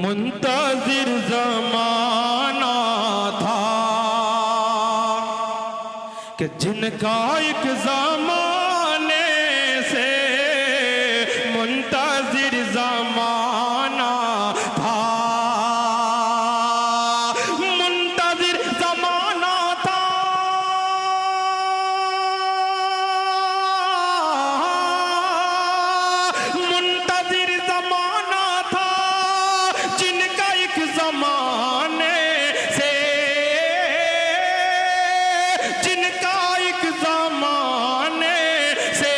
मुंतजिर ज़माना था कि जिनका एक ज़माने से मुंतजिर ज़माना था, मुंतजिर ज़माना था, मुंतजिर ज़माना था, जिनका एक ज़माने से, जिनका एक ज़माने से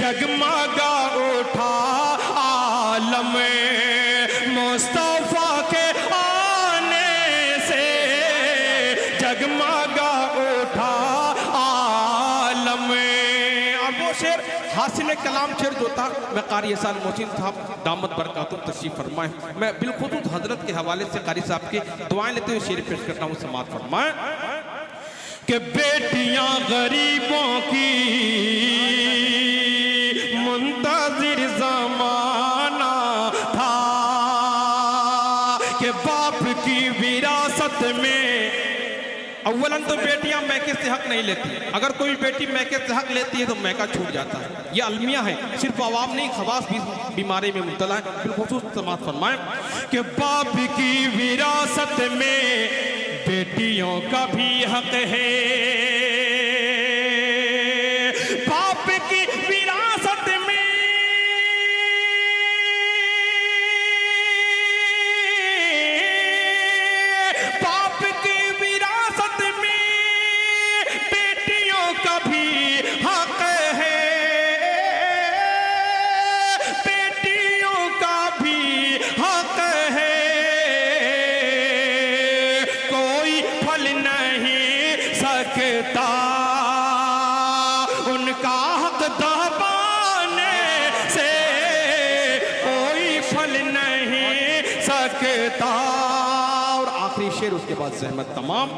जगमगा उठा आलम मुस्तफा के आने से, जगमगा उठा आलम। और वो शेर हासिल कलाम शेर जो था, मैं कारी एहसान मोहसिन साहब दामत बरकातुहू तशरीफ फरमाए, मैं बिलखुसूस हजरत के हवाले से कारी साहब की दुआएं लेते हुए शेर पेश करता हूँ, समाअत फरमाए कि बेटियां गरीबों की मुंतजिर ज़माना था कि बाप की विरासत में, अव्वलन तो बेटियां मैके से हक नहीं लेती, अगर कोई बेटी मैके से हक लेती है तो मैका छूट जाता है। ये अलमिया है, सिर्फ अवाम नहीं खवास भी बीमारी में मुब्तला है। बिलखुसूस समाअत फरमाएं कि बाप की विरासत में बेटियों का भी हक है, बाप की विरासत में बाप की विरासत में बेटियों का भी हक है, बेटियों का भी हक है, कोई फल नहीं सकता उनका हक दबाने से, कोई फल नहीं सकता। और आखिरी शेर उसके बाद ज़हमत तमाम।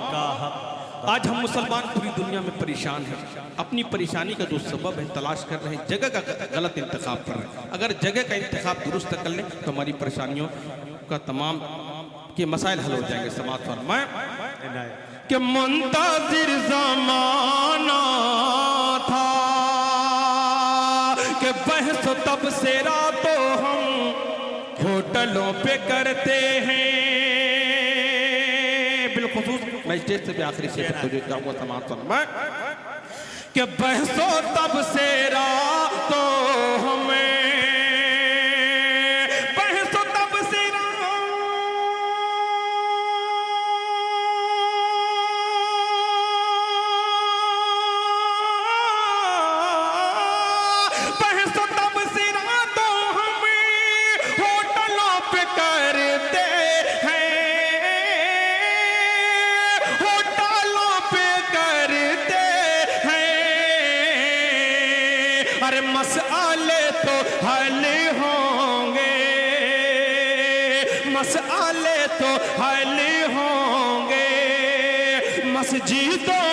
आज हम मुसलमान पूरी दुनिया में परेशान हैं, अपनी परेशानी का जो सबब है तलाश कर रहे हैं, जगह का गलत इंतखाब कर रहे हैं। अगर जगह का इंतखाब दुरुस्त कर लें तो हमारी परेशानियों का तमाम के मसाइल हल हो जाएंगे। समाअत फरमाएं कि मुंतजिर ज़माना था कि बहस तब से रातों हम होटलों पे करते हैं। बिलखुसूस मैं स्टेज से भी आखिरी शेर तक जाऊंगा। समाअत फरमाएं कि बहसो तब से रातों हमें, बहसो तब से बहसो तब से रातों हमें होटलों पे करते हैं, होटलों पे करते हैं। अरे मसआले तो हल होंगे, मसआले तो हल होंगे, मस्जिदों